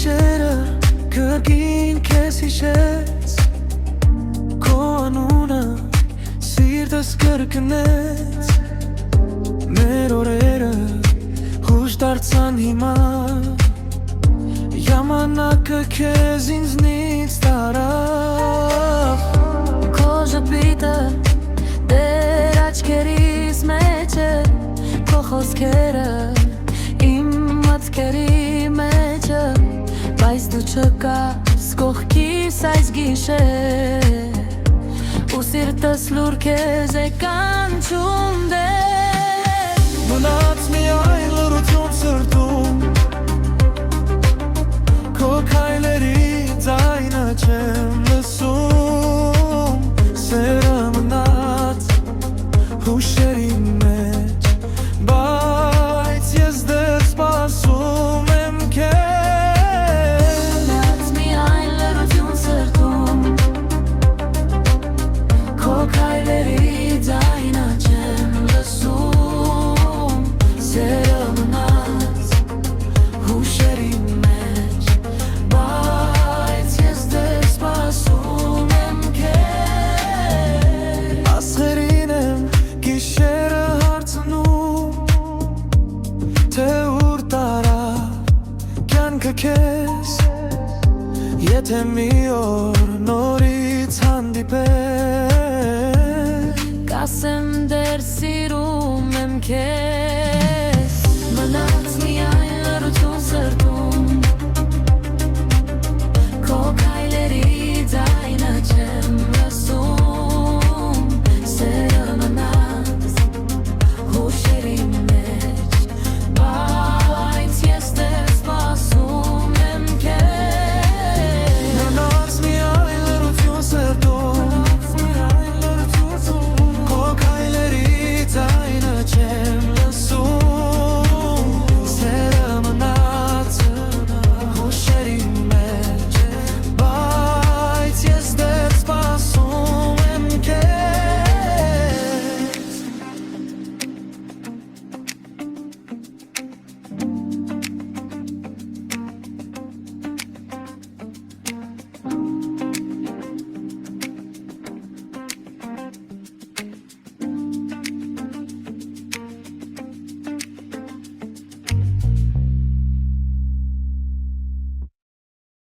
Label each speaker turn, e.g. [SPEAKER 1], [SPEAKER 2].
[SPEAKER 1] գիշերը կրկին քեզ հիշեց Քո անունը սիրտս կրկնեց Մեր օրերը հուշ դարձան հիմա Ժամանակը քեզ ինձնից տարավ
[SPEAKER 2] Քո ժպիտը դեր աչքերիս մեջ է Քո խոսքերը իմ մտքերի մեջ է Բայց դու չկաս կողքիս այս գիշեր Ու սիրտս լուր քեզ է կանչում դեր
[SPEAKER 1] Մնաց միայն լռություն սրտում Քո քայլերի ձայնը չեմ լսում Սերը մնաց հուշերի մեջ Բայց ես դեռ սպասում եմ քեզ
[SPEAKER 2] Մնաց միայն լռություն սրտում Քո քայլերի ձայնը չեմ լսում Սերը մնաց հուշերի մեջ Բայց ես դեռ սպասում եմ քեզ
[SPEAKER 1] Ասղերին եմ գիշերը հարցնում Թե ուր տարա կյանքը քեզ Եթե մի օր նորից հանդիպենք
[SPEAKER 2] Կասեմ դեռ սիրում եմ քեզ Մնաց